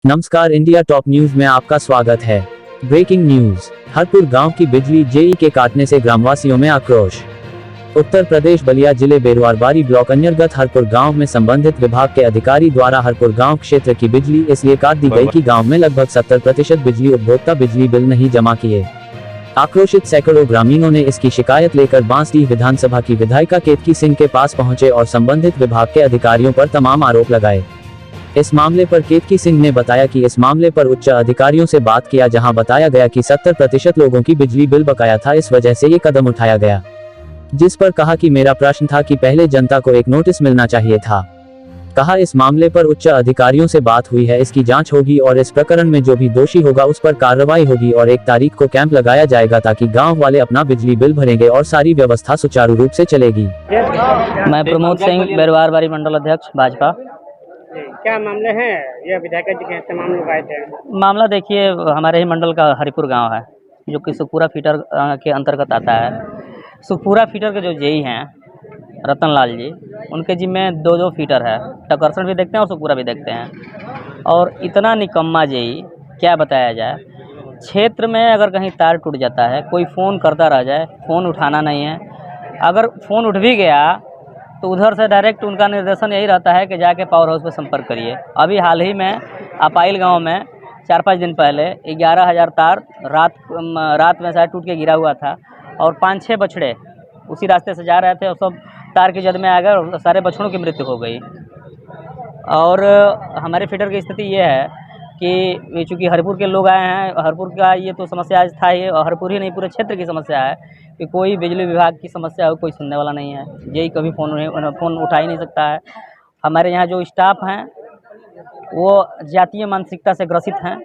नमस्कार, India top news में आपका स्वागत है। Breaking news. हरपुर गांव की बिजली जेई के काटने से ग्रामवासियों में आक्रोश। उत्तर प्रदेश बलिया जिले बेरवारबारी ब्लॉक अंतर्गत हरपुर गांव में संबंधित विभाग के अधिकारी द्वारा हरपुर गांव क्षेत्र की बिजली इसलिए काट दी गई कि गांव में लगभग 70% बिजली उपभोक्ता बिजली बिल नहीं जमा किए। आक्रोशित सैकड़ों ग्रामीणों ने इसकी शिकायत लेकर बांसडीह विधानसभा की विधायिका केतकी सिंह के पास पहुंचे और संबंधित विभाग के अधिकारियों पर तमाम आरोप लगाए। इस मामले पर केतकी सिंह ने बताया कि इस मामले पर उच्च अधिकारियों से बात किया, जहां बताया गया कि 70% लोगों की बिजली बिल बकाया था, इस वजह से ये कदम उठाया गया। जिस पर कहा कि मेरा प्रश्न था कि पहले जनता को एक नोटिस मिलना चाहिए था। कहा इस मामले पर उच्च अधिकारियों से बात हुई है, इसकी जांच होगी और इस प्रकरण में जो भी दोषी होगा उस पर कार्रवाई होगी और 1 तारीख को कैंप लगाया जाएगा ताकि गांव वाले अपना बिजली बिल भरेंगे और सारी व्यवस्था सुचारू रूप से चलेगी। मैं प्रमोद सिंह बेरवारबारी मंडल अध्यक्ष भाजपा। क्या मामले हैं? ये विधायक जी के तमाम लोग आए थे। मामला देखिए, हमारे ही मंडल का हरिपुर गांव है जो कि सुखपुरा फीटर के अंतर्गत आता है। सुखपुरा फीटर के जो जेई हैं रतनलाल जी, उनके जिम्मे 2-2 फीटर है। टकरसन भी देखते हैं और सुखपुरा भी देखते हैं। और इतना निकम्मा जेई, क्या बताया जाए। क्षेत्र में अगर कहीं तार टूट जाता है, कोई फ़ोन करता रह जाए, फ़ोन उठाना नहीं है। अगर फ़ोन उठ भी गया तो उधर से डायरेक्ट उनका निर्देशन यही रहता है कि जाके पावर हाउस पे संपर्क करिए। अभी हाल ही में अपाइल गांव में 4-5 दिन पहले 11,000 तार रात में शायद टूट के गिरा हुआ था और 5-6 बछड़े उसी रास्ते से जा रहे थे और सब तार की जद में आ गए और सारे बछड़ों की मृत्यु हो गई। और हमारे फीडर की स्थिति ये है कि चूँकि हरिपुर के लोग आए हैं, हरिपुर का ये तो समस्या आज था ही, और हरिपुर ही नहीं पूरे क्षेत्र की समस्या है कि कोई बिजली विभाग की समस्या हो कोई सुनने वाला नहीं है। यही कभी फ़ोन उठा ही नहीं सकता है। हमारे यहाँ जो स्टाफ हैं वो जातीय मानसिकता से ग्रसित हैं।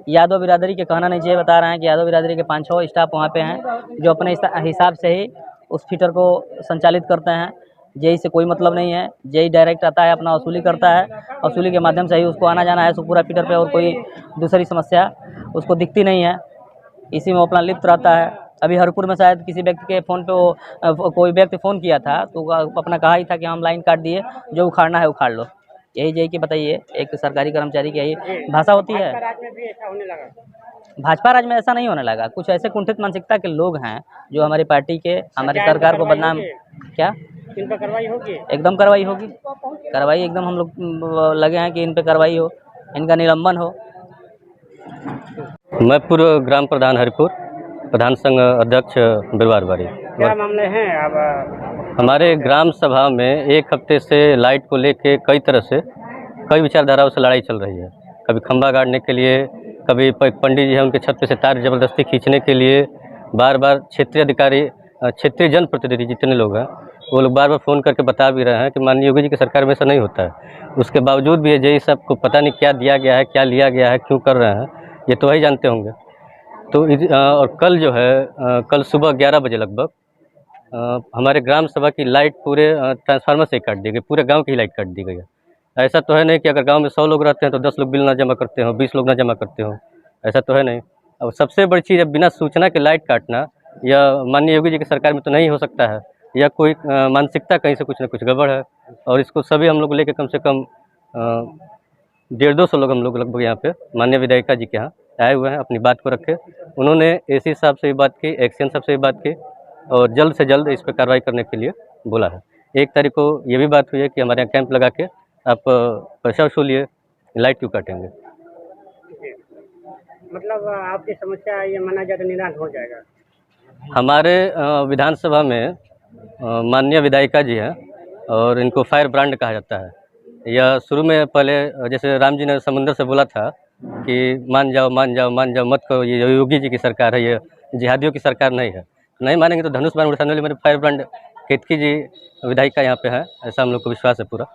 यादव बिरादरी के कहना नहीं चाहिए, बता रहे हैं कि यादव बिरादरी के 5-6 स्टाफ वहाँ पे हैं जो अपने हिसाब से ही उस फीटर को संचालित करते हैं। जेई से कोई मतलब नहीं है। जेई डायरेक्ट आता है, अपना वसूली करता है, वसूली के माध्यम से ही उसको आना जाना है सुखपुरा फीटर पे, और कोई दूसरी समस्या उसको दिखती नहीं है। इसी में वो अपना लिप्त रहता है। अभी हरपुर में शायद किसी व्यक्ति के फ़ोन पे वो कोई व्यक्ति फ़ोन किया था तो अपना कहा ही था कि हम लाइन काट दिए, जो उखाड़ना है उखाड़ लो। यही जेई की बताइए, एक सरकारी कर्मचारी की यही भाषा होती है। राज्य में भी ऐसा होने लगा। भाजपा राज में ऐसा नहीं होने लगा। कुछ ऐसे कुंठित मानसिकता के लोग हैं जो हमारी पार्टी के, हमारी सरकार को बदनाम। क्या इन पर कार्रवाई होगी? एकदम कार्रवाई होगी। कार्रवाई एकदम हम लोग लगे हैं कि इन पे कार्रवाई हो, इनका निलंबन हो। मैं पूर्व ग्राम प्रधान हरिपुर, प्रधान संघ अध्यक्ष बेरवारबारी। क्या मामले हैं? अब हमारे ग्राम सभा में 1 हफ्ते से लाइट को लेके कई विचारधाराओं से लड़ाई चल रही है। कभी खंभा गाड़ने के लिए, कभी पंडित जी हैं उनके छत पे से तार ज़बरदस्ती खींचने के लिए। बार बार क्षेत्रीय अधिकारी, क्षेत्रीय जनप्रतिनिधि जितने लोग हैं वो लोग बार बार फ़ोन करके बता भी रहे हैं कि माननीय योगी जी की सरकार में ऐसा नहीं होता है। उसके बावजूद भी जेई साहब को पता नहीं क्या दिया गया है, क्या लिया गया है, क्यों कर रहे हैं, ये तो वही जानते होंगे। तो और कल जो है कल सुबह 11 बजे लगभग हमारे ग्राम सभा की लाइट पूरे ट्रांसफार्मर से ही काट दी गई। पूरे गांव की ही लाइट काट दी गई है। ऐसा तो है नहीं कि अगर गांव में 100 लोग रहते हैं तो 10 लोग बिल ना जमा करते हो, 20 लोग ना जमा करते हो, ऐसा तो है नहीं। और सबसे बड़ी चीज़ है, बिना सूचना के लाइट काटना, या माननीय योगी जी की सरकार में तो नहीं हो सकता है, या कोई मानसिकता कहीं से कुछ ना कुछ गड़बड़ है। और इसको सभी हम लोग लेके कम से कम 150-200 लोग हम लोग लगभग यहाँ पे माननीय विधायिका जी के यहाँ आए हुए हैं, अपनी बात को रखे। उन्होंने एसी साहब से भी बात की, एक्शन साहब से भी बात की और जल्द से जल्द इस पर कार्रवाई करने के लिए बोला है। 1 तारीख को ये भी बात हुई है कि हमारे यहाँ कैंप लगा के आप पैसा वसूलिए, लाइट क्यों काटेंगे। मतलब आपकी समस्या ये माना जाए तो निदान हो जाएगा। हमारे विधानसभा में माननीय विधायिका जी हैं और इनको फायर ब्रांड कहा जाता है। यह शुरू में पहले जैसे राम जी ने समुद्र से बोला था कि मान जाओ मान जाओ मान जाओ, मत करो, ये योगी जी की सरकार है, ये जिहादियों की सरकार नहीं है। नहीं मानेंगे तो धनुष बाण उठाने वाले मेरे फायर ब्रांड केतकी जी विधायिका यहाँ पे है, ऐसा हम लोग को विश्वास है पूरा।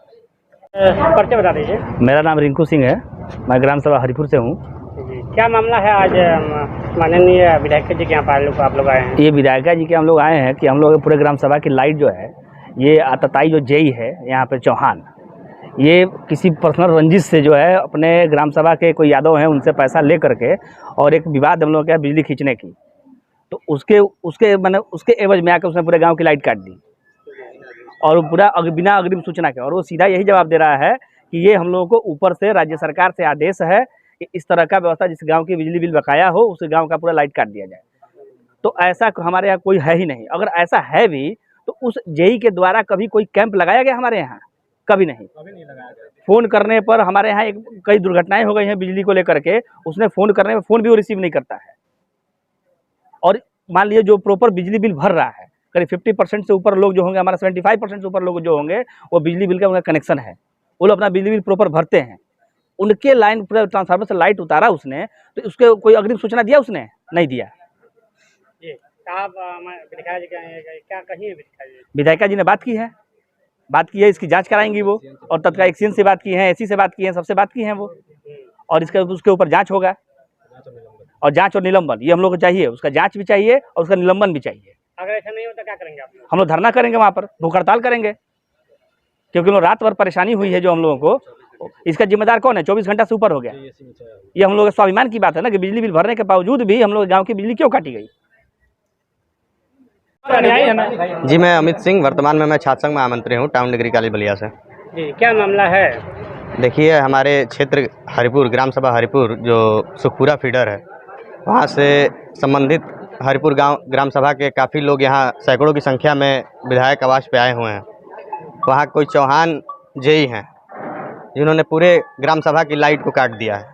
परिचय बता दीजिए। मेरा नाम रिंकू सिंह है, मैं ग्राम सभा हरिपुर से हूँ। क्या मामला है? आज माननीय विधायक जी के यहाँ पर आप लोग आए हैं। ये विधायिका जी के हम लोग आए हैं कि हम लोग पूरे ग्राम सभा की लाइट जो है, ये आतताई जो जेई है यहाँ पे चौहान, ये किसी पर्सनल रंजिश से जो है अपने ग्राम सभा के कोई यादव हैं उनसे पैसा ले करके और एक विवाद हम लोग क्या बिजली खींचने की, तो उसके एवज में आकर उसने पूरे गाँव की लाइट काट दी और पूरा बिना अग्रिम सूचना के। और वो सीधा यही जवाब दे रहा है कि ये हम लोगों को ऊपर से राज्य सरकार से आदेश है इस तरह का व्यवस्था, जिस गांव की बिजली बिल बकाया हो उस गांव का पूरा लाइट काट दिया जाए। तो ऐसा हमारे यहाँ कोई है ही नहीं। अगर ऐसा है भी तो उस जेई के द्वारा कभी कोई कैंप लगाया गया हमारे यहाँ? कभी नहीं लगाया गया। फ़ोन करने पर हमारे यहाँ कई दुर्घटनाएं हो गई हैं बिजली को लेकर के, उसने फ़ोन करने में फ़ोन भी वो रिसीव नहीं करता है। और मान लीजिए जो प्रॉपर बिजली बिल भर रहा है, करीब 50% से ऊपर लोग जो होंगे, हमारा 75% से ऊपर लोग जो होंगे, वो बिजली बिल का उनका कनेक्शन है, वो लोग अपना बिजली बिल प्रॉपर भरते हैं। उनके लाइन पूरा ट्रांसफार्मर से लाइट उतारा उसने, तो उसके कोई अग्रिम सूचना दिया उसने? नहीं दिया। आप विधायिका जी क्या कही है? विधायिका जी ने बात की है, इसकी जांच कराएंगी वो, और तत्काल एक्सीएन से बात की है, एसी से बात की है, सबसे बात की है वो, और उसके ऊपर जांच होगा। और जांच और निलंबन ये हम लोग को चाहिए, उसका जांच भी चाहिए और उसका निलंबन भी चाहिए। अगर ऐसा नहीं होता क्या करेंगे आप? हम लोग धरना करेंगे, वहाँ पर भूख हड़ताल करेंगे, क्योंकि लोग रात भर परेशानी हुई है जो हम लोगों को। इसका जिम्मेदार कौन है? 24 घंटा से ऊपर हो गया। ये हम लोग का स्वाभिमान की बात है ना कि बिजली बिल भरने के बावजूद भी हम लोग गाँव की बिजली क्यों काटी गई? जी, मैं अमित सिंह, वर्तमान में मैं छात्र संघ में आमंत्रित हूँ, टाउन डिग्री कॉलेज बलिया से। जी, क्या मामला है? देखिए, हमारे क्षेत्र हरिपुर, ग्राम सभा हरिपुर जो सुखपुरा फीडर है, वहाँ से संबंधित हरिपुर गांव ग्राम सभा के काफ़ी लोग यहाँ सैकड़ों की संख्या में विधायक आवास पे आए हुए हैं। वहाँ कोई चौहान जेई हैं जिन्होंने पूरे ग्राम सभा की लाइट को काट दिया है,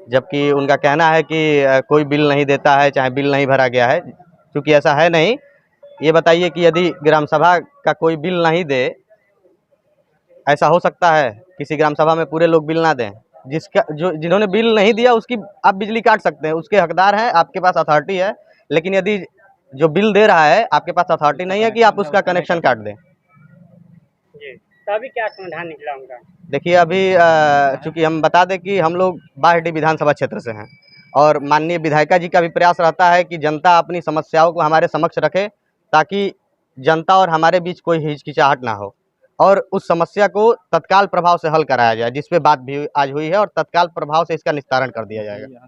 जबकि उनका कहना है कि कोई बिल नहीं देता है, चाहे बिल नहीं भरा गया है। क्योंकि ऐसा है नहीं। ये बताइए कि यदि ग्राम सभा का कोई बिल नहीं दे, ऐसा हो सकता है किसी ग्राम सभा में पूरे लोग बिल ना दें? जिन्होंने बिल नहीं दिया उसकी आप बिजली काट सकते हैं, उसके हकदार हैं, आपके पास अथॉरिटी है। लेकिन यदि जो बिल दे रहा है आपके पास अथॉरिटी नहीं है कि आप उसका कनेक्शन काट दें। जी, तो अभी क्या समाधान निकला उनका? देखिए, अभी चूँकि हम बता दें कि हम लोग बाहर विधानसभा क्षेत्र से हैं, और माननीय विधायिका जी का भी प्रयास रहता है कि जनता अपनी समस्याओं को हमारे समक्ष रखे, ताकि जनता और हमारे बीच कोई हिचकिचाहट ना हो, और उस समस्या को तत्काल प्रभाव से हल कराया जाए, जिस पे बात भी आज हुई है, और तत्काल प्रभाव से इसका निस्तारण कर दिया जाएगा।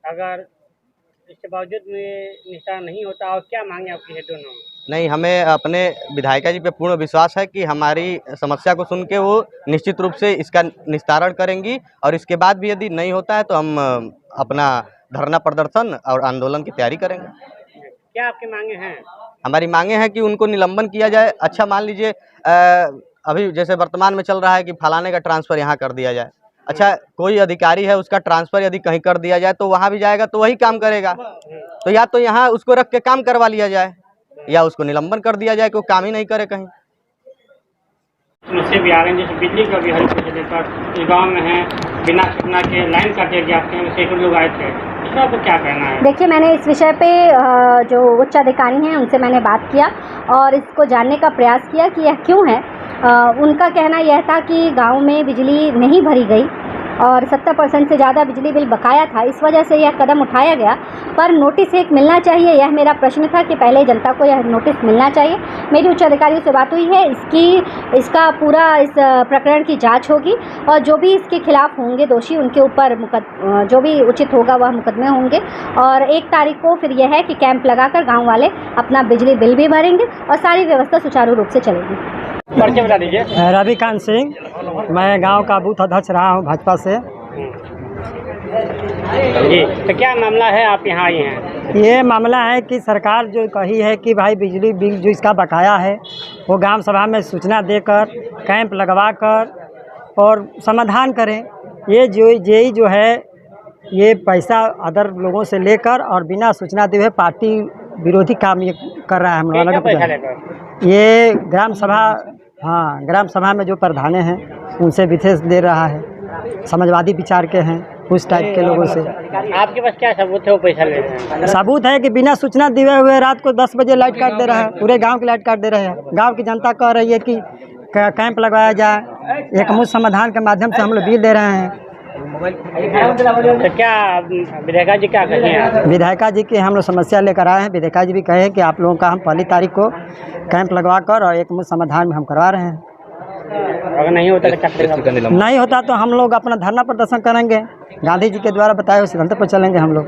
अगर इसके बावजूद में निस्तारण नहीं होता, और क्या मांगे आपकी है दोनों? नहीं, हमें अपने विधायिका जी पे पूर्ण विश्वास है कि हमारी समस्या को सुन के वो निश्चित रूप से इसका निस्तारण करेंगी, और इसके बाद भी यदि नहीं होता है तो हम अपना धरना प्रदर्शन और आंदोलन की तैयारी करेंगे। क्या आपकी मांगे हैं? हमारी मांगे हैं कि उनको निलंबन किया जाए। अच्छा, मान लीजिए अभी जैसे वर्तमान में चल रहा है कि फलाने का ट्रांसफ़र यहाँ कर दिया जाए। अच्छा, कोई अधिकारी है, उसका ट्रांसफ़र यदि कहीं कर दिया जाए तो वहाँ भी जाएगा तो वही काम करेगा। तो या तो यहाँ उसको रख के काम करवा लिया जाए, या उसको निलंबन कर दिया जाए, कोई काम ही नहीं करे कहीं। समस्या भी आ रही है, जैसे बिजली का भी हरिपुर जिले पर इस गाँव में है, बिना सूचना के लाइन काटे गया, आपके यहाँ सैकड़ों लोग आए थे, इसका आपको क्या कहना है? देखिए, मैंने इस विषय पे जो उच्च अधिकारी हैं उनसे मैंने बात किया और इसको जानने का प्रयास किया कि यह क्यों है। उनका कहना यह था कि गांव में बिजली नहीं भरी गई और 70% से ज़्यादा बिजली बिल बकाया था, इस वजह से यह कदम उठाया गया। पर नोटिस एक मिलना चाहिए, यह मेरा प्रश्न था कि पहले जनता को यह नोटिस मिलना चाहिए। मेरी उच्च अधिकारियों से बात हुई है, इसका पूरा इस प्रकरण की जांच होगी, और जो भी इसके खिलाफ होंगे दोषी, उनके ऊपर जो भी उचित होगा वह मुकदमे होंगे। और 1 तारीख को फिर यह है कि कैंप लगाकर गाँव वाले अपना बिजली बिल भी भरेंगे और सारी व्यवस्था सुचारू रूप से चलेगी। परिचय बता दीजिए। रविकांत सिंह, मैं गांव का बूथ अध्यक्ष रहा हूं भाजपा से। जी, तो क्या मामला है, आप यहाँ आई हैं? ये मामला है कि सरकार जो कही है कि भाई बिजली बिल जो इसका बकाया है वो ग्राम सभा में सूचना देकर, कैंप लगवाकर और समाधान करें। ये जेई जो है ये पैसा अदर लोगों से लेकर और बिना सूचना दिए हुए पार्टी विरोधी काम ये कर रहा है। हम लोग ये ग्राम सभा, हाँ, ग्राम सभा में जो प्रधान हैं उनसे विशेष दे रहा है, समाजवादी विचार के हैं, उस टाइप के लोगों से। आपके पास क्या सबूत है वो पैसा ले रहे हैं? सबूत है कि बिना सूचना दिए हुए रात को 10 बजे लाइट काट दे रहा है, पूरे गांव की लाइट काट दे रहे हैं। गांव की जनता कह रही है कि कैंप लगवाया जाए, एकमुश्त समाधान के माध्यम से हम लोग बिल दे रहे हैं। तो क्या विधायिका जी क्या कही हैं? विधायिका जी की हम लोग समस्या लेकर आए हैं। विधायिका जी भी कहे हैं कि आप लोगों का हम 1 तारीख को कैंप लगवाकर और एकमुश्त समाधान में हम करवा रहे हैं। अगर नहीं होता तो क्या करेंगे? नहीं होता तो हम लोग अपना धरना प्रदर्शन करेंगे, गांधी जी के द्वारा बताए हुए सिद्धांत पर चलेंगे हम लोग।